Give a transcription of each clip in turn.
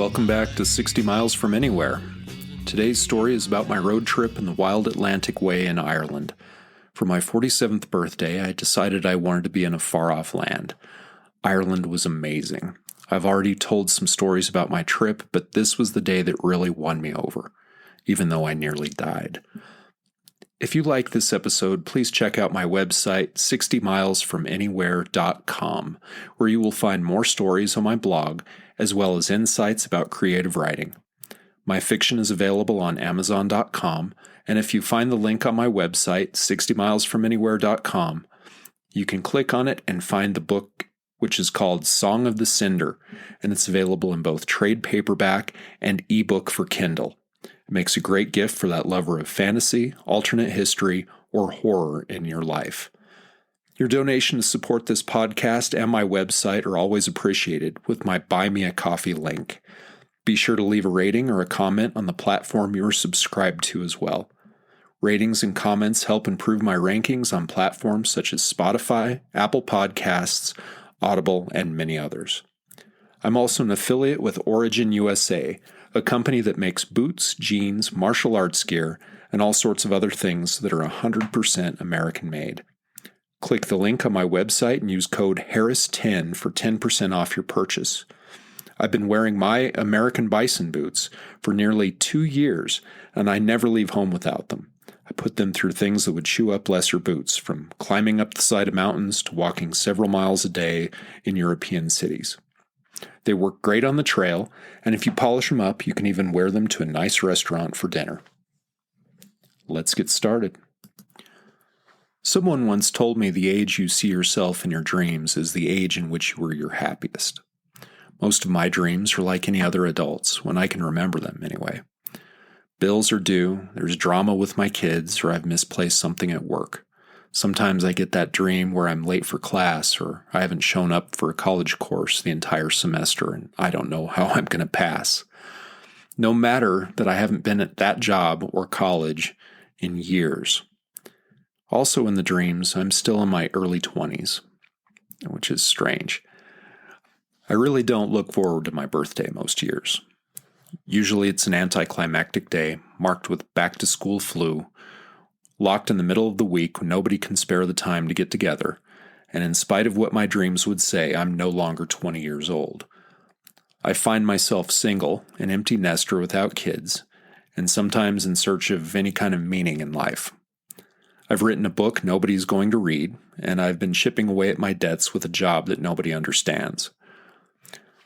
welcome back to 60 Miles from Anywhere. Today's story is about my road trip in the Wild Atlantic Way in Ireland. For my 47th birthday, I decided I wanted to be in a far-off land. Ireland was amazing. I've already told some stories about my trip, but this was the day that really won me over, even though I nearly died. If you like this episode, please check out my website, 60milesfromanywhere.com, where you will find more stories on my blog, as well as insights about creative writing. My fiction is available on Amazon.com, and if you find the link on my website, 60milesfromanywhere.com, you can click on it and find the book, which is called Song of the Cinder, and it's available in both trade paperback and ebook for Kindle. It makes a great gift for that lover of fantasy, alternate history, or horror in your life. Your donation to support this podcast and my website are always appreciated with my Buy Me a Coffee link. Be sure to leave a rating or a comment on the platform you are subscribed to as well. Ratings and comments help improve my rankings on platforms such as Spotify, Apple Podcasts, Audible, and many others. I'm also an affiliate with Origin USA, a company that makes boots, jeans, martial arts gear, and all sorts of other things that are 100% American-made. Click the link on my website and use code HARRIS10 for 10% off your purchase. I've been wearing my American Bison boots for nearly 2 years, and I never leave home without them. I put them through things that would chew up lesser boots, from climbing up the side of mountains to walking several miles a day in European cities. They work great on the trail, and if you polish them up, you can even wear them to a nice restaurant for dinner. Let's get started. Someone once told me the age you see yourself in your dreams is the age in which you were your happiest. Most of my dreams are like any other adults, when I can remember them anyway. Bills are due, there's drama with my kids, or I've misplaced something at work. Sometimes I get that dream where I'm late for class, or I haven't shown up for a college course the entire semester and I don't know how I'm going to pass. No matter that I haven't been at that job or college in years. Also in the dreams, I'm still in my early 20s, which is strange. I really don't look forward to my birthday most years. Usually it's an anticlimactic day, marked with back-to-school flu, locked in the middle of the week when nobody can spare the time to get together, and in spite of what my dreams would say, I'm no longer 20 years old. I find myself single, an empty nester without kids, and sometimes in search of any kind of meaning in life. I've written a book nobody's going to read, and I've been chipping away at my debts with a job that nobody understands.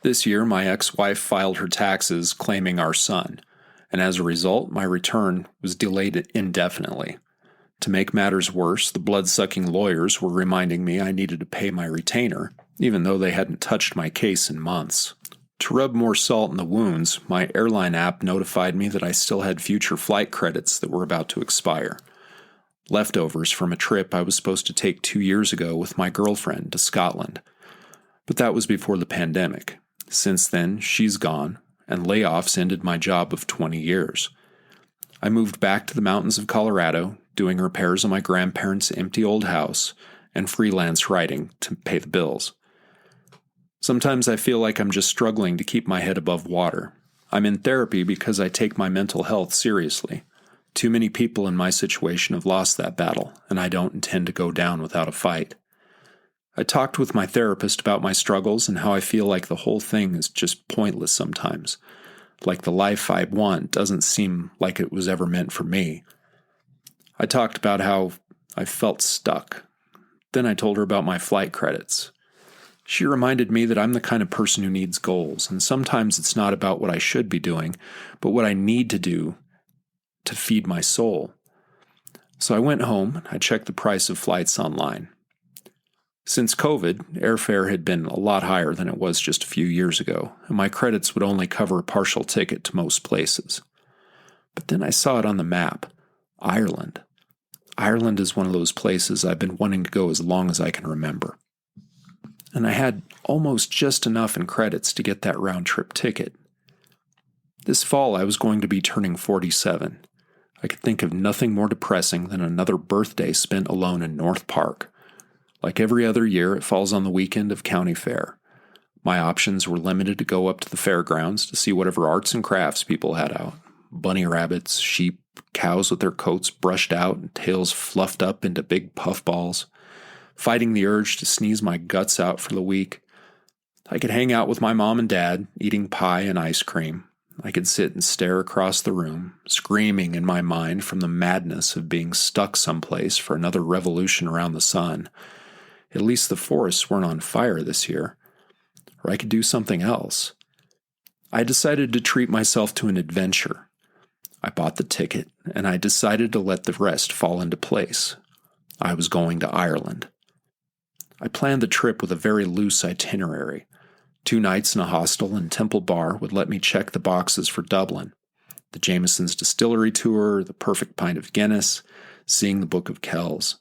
This year, my ex-wife filed her taxes claiming our son, and as a result, my return was delayed indefinitely. To make matters worse, the blood-sucking lawyers were reminding me I needed to pay my retainer, even though they hadn't touched my case in months. To rub more salt in the wounds, my airline app notified me that I still had future flight credits that were about to expire. Leftovers from a trip I was supposed to take 2 years ago with my girlfriend to Scotland. But that was before the pandemic. Since then, she's gone, and layoffs ended my job of 20 years. I moved back to the mountains of Colorado, doing repairs on my grandparents' empty old house, and freelance writing to pay the bills. Sometimes I feel like I'm just struggling to keep my head above water. I'm in therapy because I take my mental health seriously. Too many people in my situation have lost that battle, and I don't intend to go down without a fight. I talked with my therapist about my struggles and how I feel like the whole thing is just pointless sometimes. Like the life I want doesn't seem like it was ever meant for me. I talked about how I felt stuck. Then I told her about my flight credits. She reminded me that I'm the kind of person who needs goals, and sometimes it's not about what I should be doing, but what I need to do to feed my soul. So I went home and I checked the price of flights online. Since COVID, airfare had been a lot higher than it was just a few years ago, and my credits would only cover a partial ticket to most places. But then I saw it on the map. Ireland. Ireland is one of those places I've been wanting to go as long as I can remember. And I had almost just enough in credits to get that round-trip ticket. This fall I was going to be turning 47. I could think of nothing more depressing than another birthday spent alone in North Park. Like every other year, it falls on the weekend of county fair. My options were limited to go up to the fairgrounds to see whatever arts and crafts people had out. Bunny rabbits, sheep, cows with their coats brushed out and tails fluffed up into big puffballs, fighting the urge to sneeze my guts out for the week. I could hang out with my mom and dad, eating pie and ice cream. I could sit and stare across the room, screaming in my mind from the madness of being stuck someplace for another revolution around the sun. At least the forests weren't on fire this year. Or I could do something else. I decided to treat myself to an adventure. I bought the ticket, and I decided to let the rest fall into place. I was going to Ireland. I planned the trip with a very loose itinerary. 2 nights in a hostel and Temple Bar would let me check the boxes for Dublin. The Jameson's Distillery Tour, the perfect pint of Guinness, seeing the Book of Kells.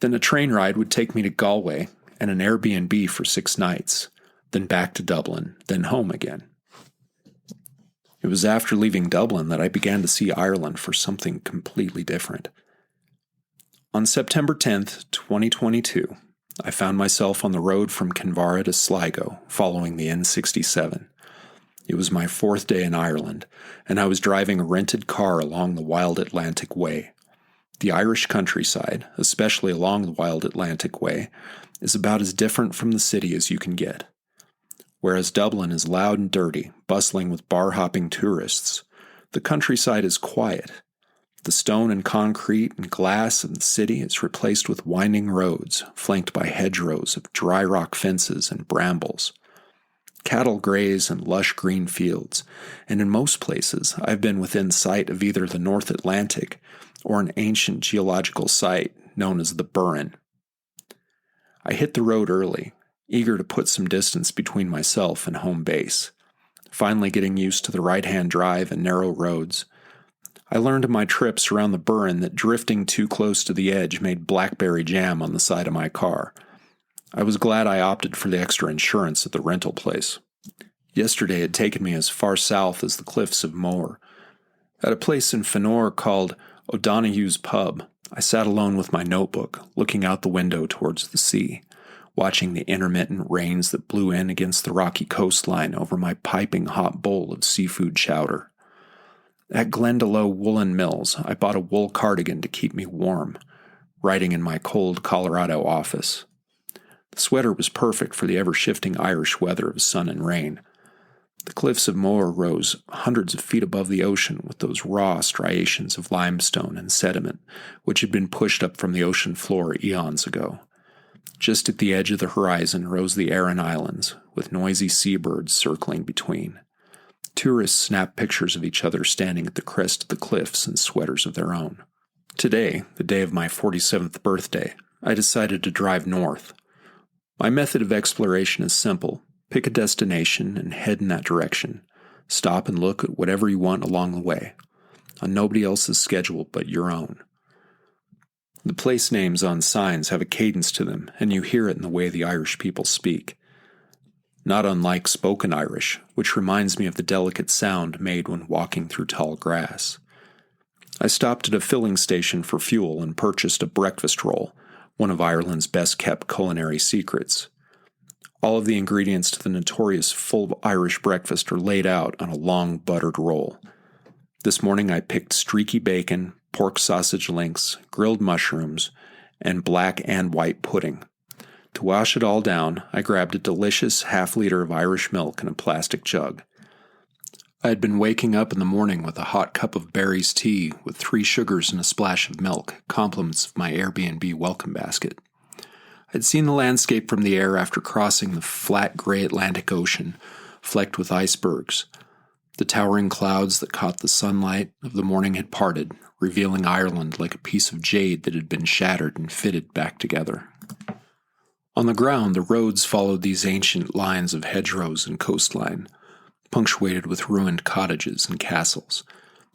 Then a train ride would take me to Galway and an Airbnb for 6 nights, then back to Dublin, then home again. It was after leaving Dublin that I began to see Ireland for something completely different. On September 10th, 2022, I found myself on the road from Kinvara to Sligo, following the N67. It was my 4th day in Ireland, and I was driving a rented car along the Wild Atlantic Way. The Irish countryside, especially along the Wild Atlantic Way, is about as different from the city as you can get. Whereas Dublin is loud and dirty, bustling with bar-hopping tourists, the countryside is quiet. The stone and concrete and glass of the city is replaced with winding roads, flanked by hedgerows of dry rock fences and brambles. Cattle graze in lush green fields, and in most places I've been within sight of either the North Atlantic or an ancient geological site known as the Burren. I hit the road early, eager to put some distance between myself and home base. Finally getting used to the right-hand drive and narrow roads, I learned in my trips around the Burren that drifting too close to the edge made blackberry jam on the side of my car. I was glad I opted for the extra insurance at the rental place. Yesterday had taken me as far south as the cliffs of Moher. At a place in Fenor called O'Donoghue's Pub, I sat alone with my notebook, looking out the window towards the sea, watching the intermittent rains that blew in against the rocky coastline over my piping hot bowl of seafood chowder. At Glendalough Woolen Mills, I bought a wool cardigan to keep me warm, writing in my cold Colorado office. The sweater was perfect for the ever-shifting Irish weather of sun and rain. The cliffs of Moher rose hundreds of feet above the ocean with those raw striations of limestone and sediment which had been pushed up from the ocean floor eons ago. Just at the edge of the horizon rose the Aran Islands, with noisy seabirds circling between. Tourists snapped pictures of each other standing at the crest of the cliffs in sweaters of their own. Today, the day of my 47th birthday, I decided to drive north. My method of exploration is simple. Pick a destination and head in that direction. Stop and look at whatever you want along the way, on nobody else's schedule but your own. The place names on signs have a cadence to them, and you hear it in the way the Irish people speak. Not unlike spoken Irish, which reminds me of the delicate sound made when walking through tall grass. I stopped at a filling station for fuel and purchased a breakfast roll, one of Ireland's best-kept culinary secrets. All of the ingredients to the notorious full Irish breakfast are laid out on a long buttered roll. This morning I picked streaky bacon, pork sausage links, grilled mushrooms, and black and white pudding. To wash it all down, I grabbed a delicious half-liter of Irish milk in a plastic jug. I had been waking up in the morning with a hot cup of Barry's tea with 3 sugars and a splash of milk, compliments of my Airbnb welcome basket. I'd seen the landscape from the air after crossing the flat gray Atlantic Ocean, flecked with icebergs. The towering clouds that caught the sunlight of the morning had parted, revealing Ireland like a piece of jade that had been shattered and fitted back together. On the ground, the roads followed these ancient lines of hedgerows and coastline, punctuated with ruined cottages and castles,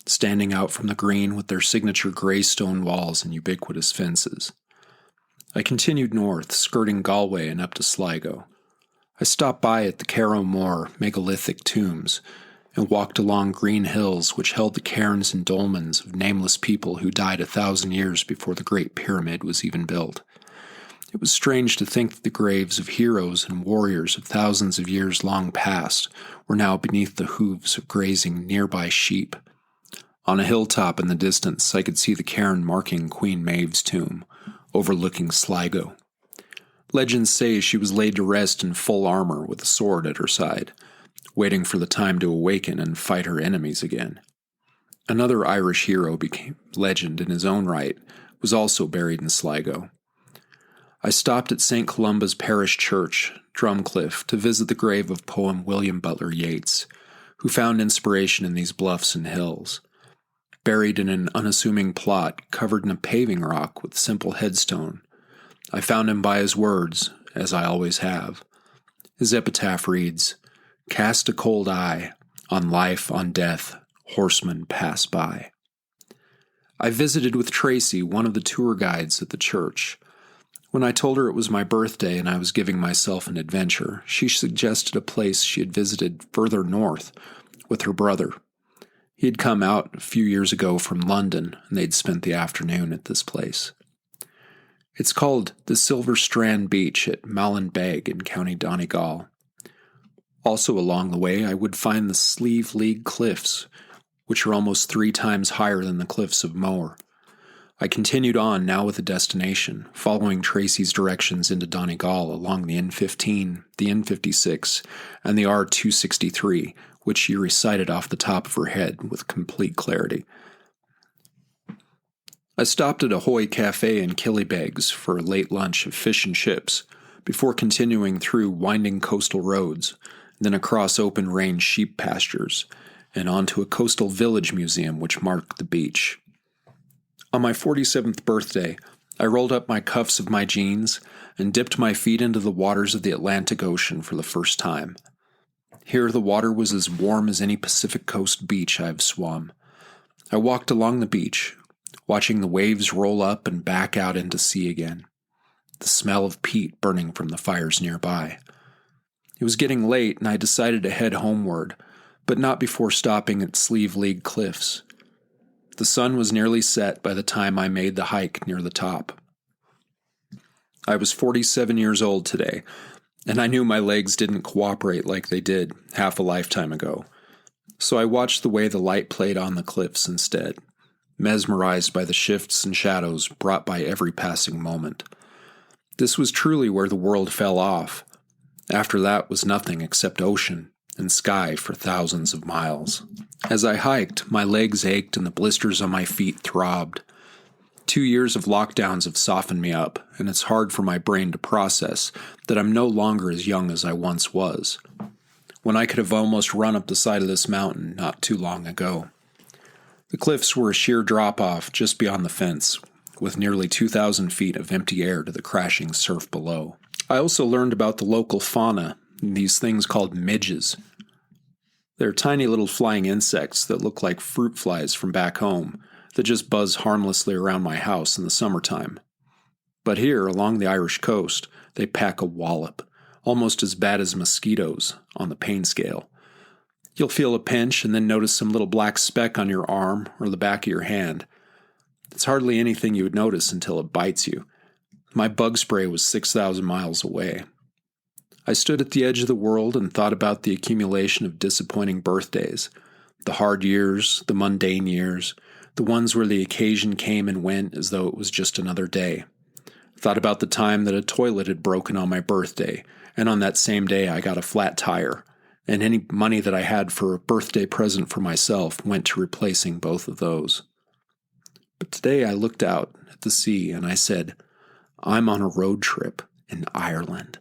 standing out from the green with their signature gray stone walls and ubiquitous fences. I continued north, skirting Galway and up to Sligo. I stopped by at the Carrow Moor megalithic tombs and walked along green hills which held the cairns and dolmens of nameless people who died 1,000 years before the Great Pyramid was even built. It was strange to think that the graves of heroes and warriors of thousands of years long past were now beneath the hooves of grazing nearby sheep. On a hilltop in the distance, I could see the cairn marking Queen Maeve's tomb, overlooking Sligo. Legends say she was laid to rest in full armor with a sword at her side, waiting for the time to awaken and fight her enemies again. Another Irish hero became legend in his own right, was also buried in Sligo. I stopped at St. Columba's Parish Church, Drumcliff, to visit the grave of poet William Butler Yeats, who found inspiration in these bluffs and hills. Buried in an unassuming plot covered in a paving rock with simple headstone, I found him by his words, as I always have. His epitaph reads, "Cast a cold eye, on life, on death, horsemen pass by." I visited with Tracy, one of the tour guides at the church. When I told her it was my birthday and I was giving myself an adventure, she suggested a place she had visited further north with her brother. He had come out a few years ago from London, and they'd spent the afternoon at this place. It's called the Silver Strand Beach at Mallinbeg in County Donegal. Also along the way, I would find the Slieve League Cliffs, which are almost 3 times higher than the cliffs of Moher. I continued on, now with a destination, following Tracy's directions into Donegal along the N15, the N56, and the R263, which she recited off the top of her head with complete clarity. I stopped at Ahoy Cafe in Killybegs for a late lunch of fish and chips, before continuing through winding coastal roads, then across open range sheep pastures, and onto a coastal village museum which marked the beach. On my 47th birthday, I rolled up my cuffs of my jeans and dipped my feet into the waters of the Atlantic Ocean for the first time. Here the water was as warm as any Pacific Coast beach I've swum. I walked along the beach, watching the waves roll up and back out into sea again, the smell of peat burning from the fires nearby. It was getting late and I decided to head homeward, but not before stopping at Slieve League Cliffs. The sun was nearly set by the time I made the hike near the top. I was 47 years old today, and I knew my legs didn't cooperate like they did half a lifetime ago. So I watched the way the light played on the cliffs instead, mesmerized by the shifts and shadows brought by every passing moment. This was truly where the world fell off. After that was nothing except ocean and sky for thousands of miles. As I hiked, my legs ached and the blisters on my feet throbbed. 2 years of lockdowns have softened me up, and it's hard for my brain to process that I'm no longer as young as I once was, when I could have almost run up the side of this mountain not too long ago. The cliffs were a sheer drop-off just beyond the fence, with nearly 2,000 feet of empty air to the crashing surf below. I also learned about the local fauna, these things called midges. They're tiny little flying insects that look like fruit flies from back home that just buzz harmlessly around my house in the summertime. But here, along the Irish coast, they pack a wallop, almost as bad as mosquitoes on the pain scale. You'll feel a pinch and then notice some little black speck on your arm or the back of your hand. It's hardly anything you would notice until it bites you. My bug spray was 6,000 miles away. I stood at the edge of the world and thought about the accumulation of disappointing birthdays, the hard years, the mundane years, the ones where the occasion came and went as though it was just another day. Thought about the time that a toilet had broken on my birthday, and on that same day I got a flat tire, and any money that I had for a birthday present for myself went to replacing both of those. But today I looked out at the sea and I said, I'm on a road trip in Ireland.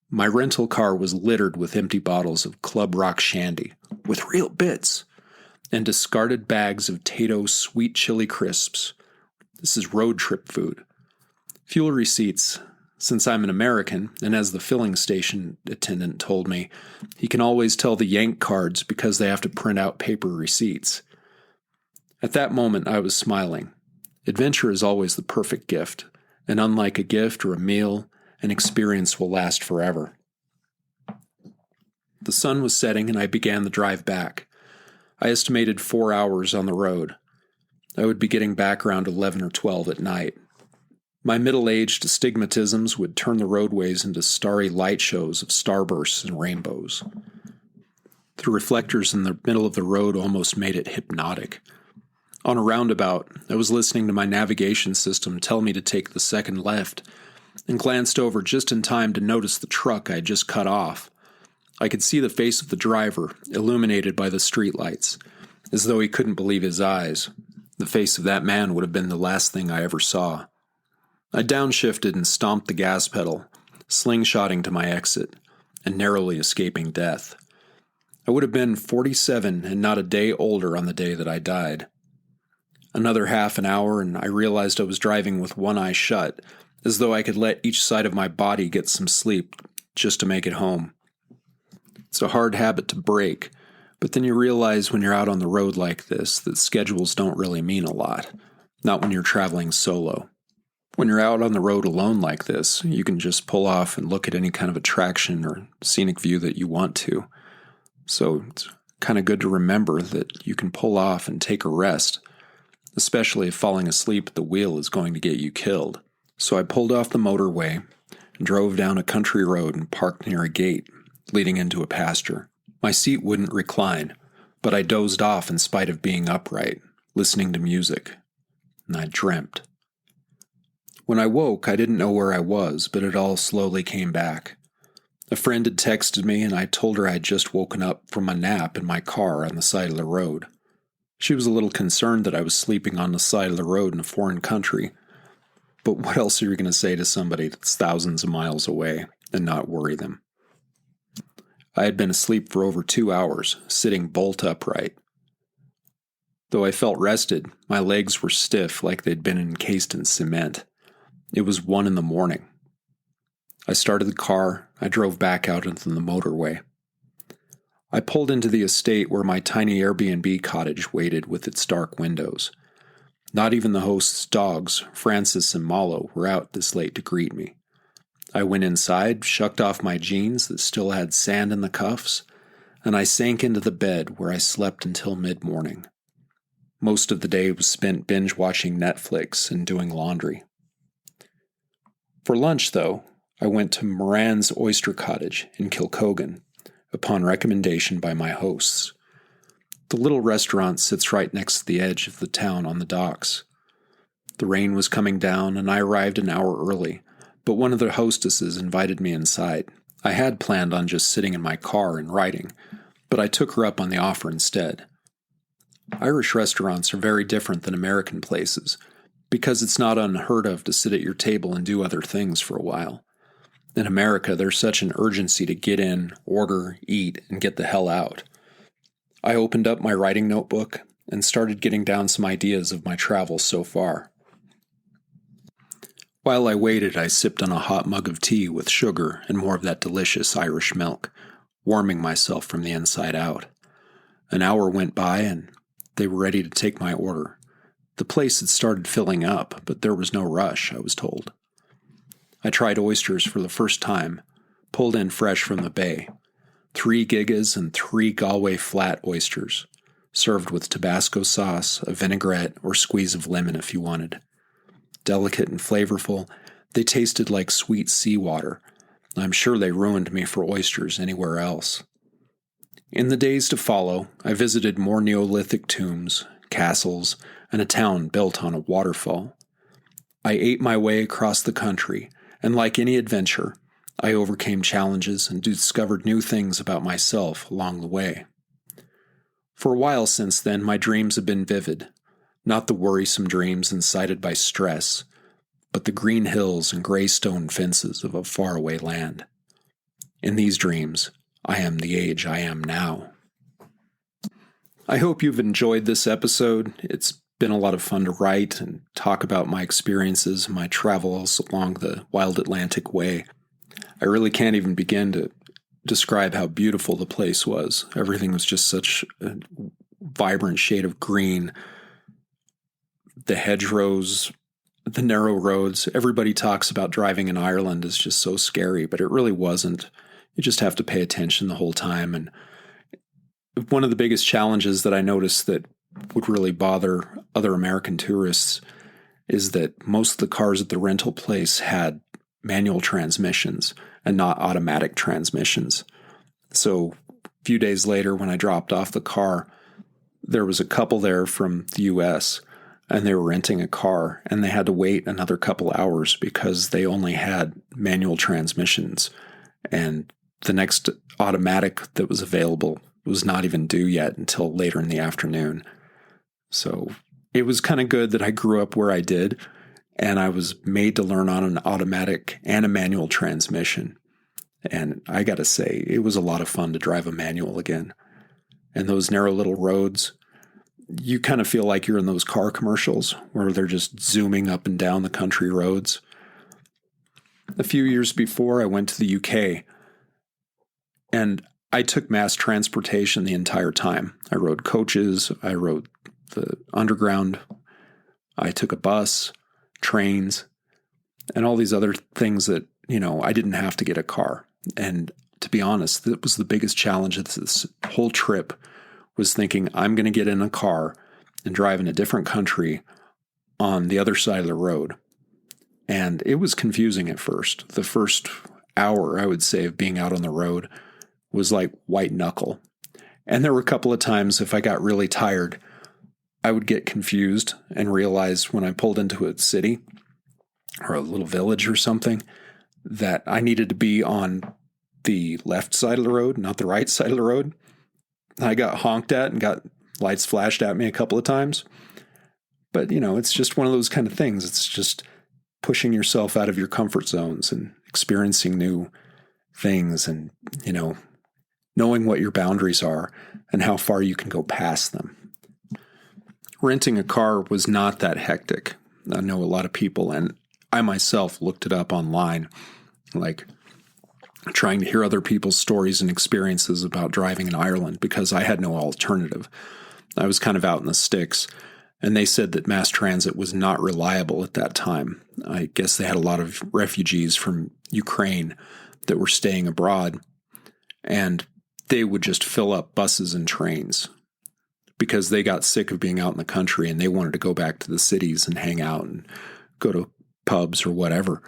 My rental car was littered with empty bottles of Club Rock Shandy, with real bits, and discarded bags of Tato sweet chili crisps. This is road trip food. Fuel receipts. Since I'm an American, and as the filling station attendant told me, he can always tell the Yank cards because they have to print out paper receipts. At that moment, I was smiling. Adventure is always the perfect gift, and unlike a gift or a meal, an experience will last forever. The sun was setting and I began the drive back. I estimated 4 hours on the road. I would be getting back around 11 or 12 at night. My middle-aged astigmatisms would turn the roadways into starry light shows of starbursts and rainbows. The reflectors in the middle of the road almost made it hypnotic. On a roundabout, I was listening to my navigation system tell me to take the second left, and glanced over just in time to notice the truck I had just cut off. I could see the face of the driver, illuminated by the streetlights, as though he couldn't believe his eyes. The face of that man would have been the last thing I ever saw. I downshifted and stomped the gas pedal, slingshotting to my exit, and narrowly escaping death. I would have been 47 and not a day older on the day that I died. Another half an hour, and I realized I was driving with one eye shut, as though I could let each side of my body get some sleep just to make it home. It's a hard habit to break, but then you realize when you're out on the road like this that schedules don't really mean a lot, not when you're traveling solo. When you're out on the road alone like this, you can just pull off and look at any kind of attraction or scenic view that you want to. So it's kind of good to remember that you can pull off and take a rest, especially if falling asleep at the wheel is going to get you killed. So I pulled off the motorway and drove down a country road and parked near a gate leading into a pasture. My seat wouldn't recline, but I dozed off in spite of being upright, listening to music, and I dreamt. When I woke, I didn't know where I was, but it all slowly came back. A friend had texted me, and I told her I had just woken up from a nap in my car on the side of the road. She was a little concerned that I was sleeping on the side of the road in a foreign country, but what else are you going to say to somebody that's thousands of miles away and not worry them? I had been asleep for over 2 hours, sitting bolt upright. Though I felt rested, my legs were stiff like they'd been encased in cement. It was 1 a.m. I started the car. I drove back out into the motorway. I pulled into the estate where my tiny Airbnb cottage waited with its dark windows. Not even the host's dogs, Francis and Mallow, were out this late to greet me. I went inside, shucked off my jeans that still had sand in the cuffs, and I sank into the bed where I slept until mid-morning. Most of the day was spent binge-watching Netflix and doing laundry. For lunch, though, I went to Moran's Oyster Cottage in Kilcogan, upon recommendation by my hosts. The little restaurant sits right next to the edge of the town on the docks. The rain was coming down, and I arrived an hour early, but one of the hostesses invited me inside. I had planned on just sitting in my car and writing, but I took her up on the offer instead. Irish restaurants are very different than American places, because it's not unheard of to sit at your table and do other things for a while. In America, there's such an urgency to get in, order, eat, and get the hell out. I opened up my writing notebook and started getting down some ideas of my travels so far. While I waited, I sipped on a hot mug of tea with sugar and more of that delicious Irish milk, warming myself from the inside out. An hour went by and they were ready to take my order. The place had started filling up, but there was no rush, I was told. I tried oysters for the first time, pulled in fresh from the bay. 3 gigas and 3 Galway flat oysters, served with Tabasco sauce, a vinaigrette, or squeeze of lemon if you wanted. Delicate and flavorful, they tasted like sweet seawater. I'm sure they ruined me for oysters anywhere else. In the days to follow, I visited more Neolithic tombs, castles, and a town built on a waterfall. I ate my way across the country, and like any adventure, I overcame challenges and discovered new things about myself along the way. For a while since then, my dreams have been vivid, not the worrisome dreams incited by stress, but the green hills and gray stone fences of a faraway land. In these dreams, I am the age I am now. I hope you've enjoyed this episode. It's been a lot of fun to write and talk about my experiences, my travels along the Wild Atlantic Way. I really can't even begin to describe how beautiful the place was. Everything was just such a vibrant shade of green. The hedgerows, the narrow roads. Everybody talks about driving in Ireland is just so scary, but it really wasn't. You just have to pay attention the whole time. And one of the biggest challenges that I noticed that would really bother other American tourists is that most of the cars at the rental place had manual transmissions and not automatic transmissions. So a few days later, when I dropped off the car, there was a couple there from the US, and they were renting a car, and they had to wait another couple hours because they only had manual transmissions. And the next automatic that was available was not even due yet until later in the afternoon. So it was kind of good that I grew up where I did, and I was made to learn on an automatic and a manual transmission. And I got to say, it was a lot of fun to drive a manual again. And those narrow little roads, you kind of feel like you're in those car commercials where they're just zooming up and down the country roads. A few years before, I went to the UK, and I took mass transportation the entire time. I rode coaches, I rode the underground, I took a bus, trains, and all these other things that, I didn't have to get a car. And to be honest, that was the biggest challenge of this whole trip, was thinking I'm going to get in a car and drive in a different country on the other side of the road. And it was confusing at first. The first hour, I would say, of being out on the road was like white knuckle. And there were a couple of times, if I got really tired, I would get confused and realize when I pulled into a city or a little village or something that I needed to be on the left side of the road, not the right side of the road. I got honked at and got lights flashed at me a couple of times. But, it's just one of those kind of things. It's just pushing yourself out of your comfort zones and experiencing new things and, knowing what your boundaries are and how far you can go past them. Renting a car was not that hectic. I know a lot of people, and I myself looked it up online, like trying to hear other people's stories and experiences about driving in Ireland because I had no alternative. I was kind of out in the sticks, and they said that mass transit was not reliable at that time. I guess they had a lot of refugees from Ukraine that were staying abroad, and they would just fill up buses and trains because they got sick of being out in the country and they wanted to go back to the cities and hang out and go to pubs or whatever.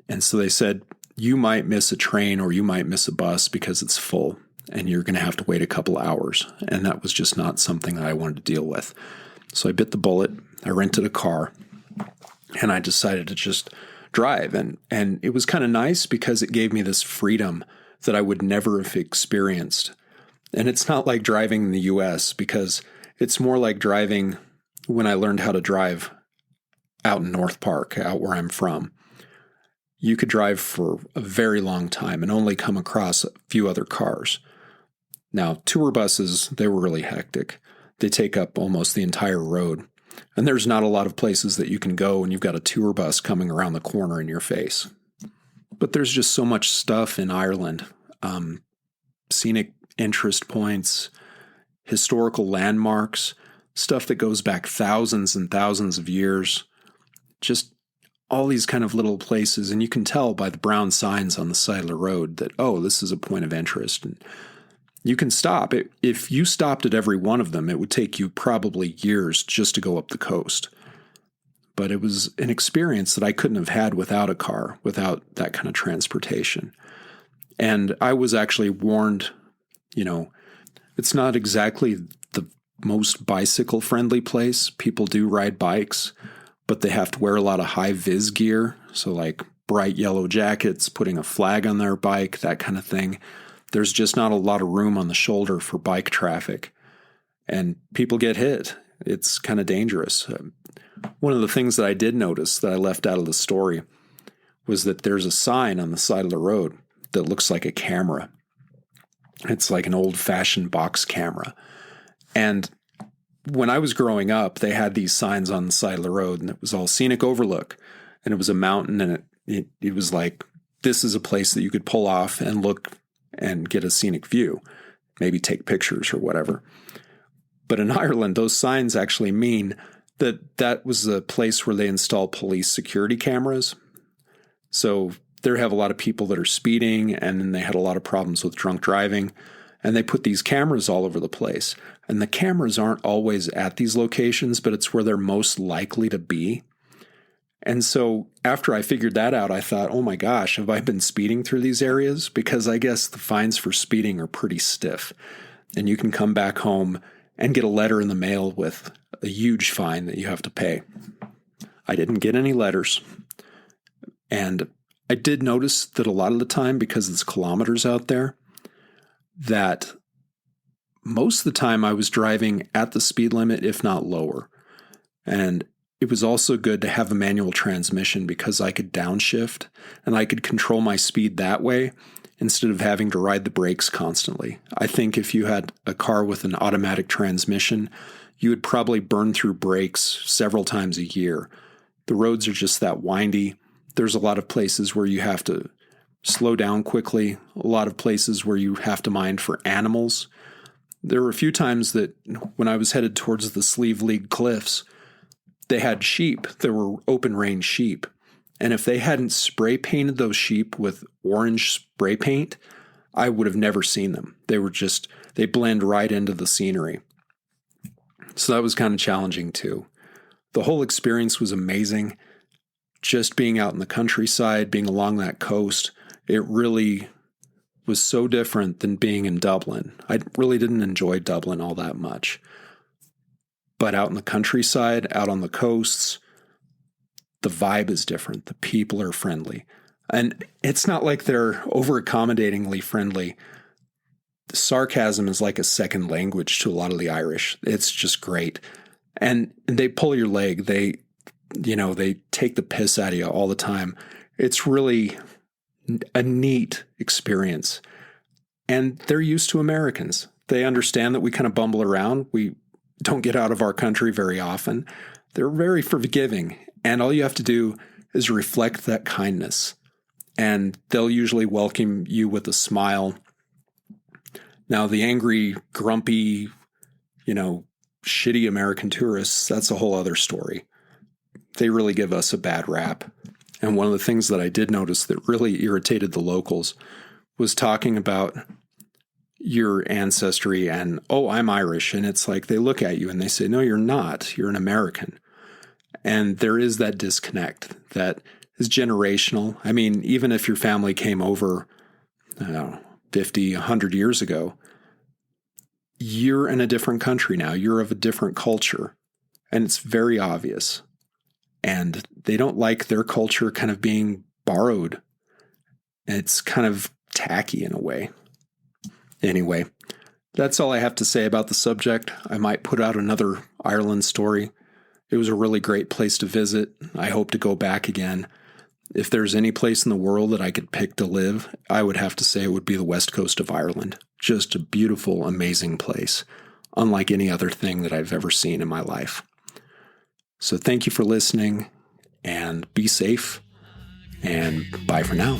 And so they said, you might miss a train or you might miss a bus because it's full and you're going to have to wait a couple hours. And that was just not something that I wanted to deal with. So I bit the bullet. I rented a car and I decided to just drive. And it was kind of nice because it gave me this freedom that I would never have experienced. And it's not like driving in the US because it's more like driving when I learned how to drive out in North Park, out where I'm from. You could drive for a very long time and only come across a few other cars. Now, tour buses, they were really hectic. They take up almost the entire road. And there's not a lot of places that you can go when you've got a tour bus coming around the corner in your face. But there's just so much stuff in Ireland. Scenic interest points, historical landmarks, stuff that goes back thousands and thousands of years. Just all these kind of little places, and you can tell by the brown signs on the side of the road that, oh, this is a point of interest. And you can stop. If you stopped at every one of them, it would take you probably years just to go up the coast. But it was an experience that I couldn't have had without a car, without that kind of transportation. And I was actually warned, it's not exactly the most bicycle-friendly place. People do ride bikes, but they have to wear a lot of high-vis gear, so like bright yellow jackets, putting a flag on their bike, that kind of thing. There's just not a lot of room on the shoulder for bike traffic, and people get hit. It's kind of dangerous. One of the things that I did notice that I left out of the story was that there's a sign on the side of the road that looks like a camera. It's like an old-fashioned box camera. And when I was growing up, they had these signs on the side of the road, and it was all scenic overlook. And it was a mountain, and it was like, this is a place that you could pull off and look and get a scenic view, maybe take pictures or whatever. But in Ireland, those signs actually mean that was a place where they install police security cameras. So there have a lot of people that are speeding, and then they had a lot of problems with drunk driving, and they put these cameras all over the place. And the cameras aren't always at these locations, but it's where they're most likely to be. And so after I figured that out, I thought, oh my gosh, have I been speeding through these areas? Because I guess the fines for speeding are pretty stiff. And you can come back home and get a letter in the mail with a huge fine that you have to pay. I didn't get any letters. And I did notice that a lot of the time, because it's kilometers out there, that most of the time I was driving at the speed limit, if not lower. And it was also good to have a manual transmission because I could downshift and I could control my speed that way instead of having to ride the brakes constantly. I think if you had a car with an automatic transmission, you would probably burn through brakes several times a year. The roads are just that windy. There's a lot of places where you have to slow down quickly, a lot of places where you have to mind for animals. There were a few times that when I was headed towards the Sleeve League Cliffs, they had sheep. There were open range sheep. And if they hadn't spray painted those sheep with orange spray paint, I would have never seen them. They blend right into the scenery. So that was kind of challenging too. The whole experience was amazing. Just being out in the countryside, being along that coast, it really was so different than being in Dublin. I really didn't enjoy Dublin all that much. But out in the countryside, out on the coasts, the vibe is different. The people are friendly. And it's not like they're over-accommodatingly friendly. The sarcasm is like a second language to a lot of the Irish. It's just great. And they pull your leg. They take the piss out of you all the time. It's really a neat experience. And they're used to Americans. They understand that we kind of bumble around. We don't get out of our country very often. They're very forgiving. And all you have to do is reflect that kindness. And they'll usually welcome you with a smile. Now, the angry, grumpy, shitty American tourists, that's a whole other story. They really give us a bad rap. And one of the things that I did notice that really irritated the locals was talking about your ancestry and, oh, I'm Irish. And it's like they look at you and they say, no, you're not. You're an American. And there is that disconnect that is generational. I mean, even if your family came over, 50, 100 years ago, you're in a different country now. You're of a different culture. And it's very obvious. And they don't like their culture kind of being borrowed. It's kind of tacky in a way. Anyway, that's all I have to say about the subject. I might put out another Ireland story. It was a really great place to visit. I hope to go back again. If there's any place in the world that I could pick to live, I would have to say it would be the west coast of Ireland. Just a beautiful, amazing place, unlike any other thing that I've ever seen in my life. So thank you for listening, and be safe, and bye for now.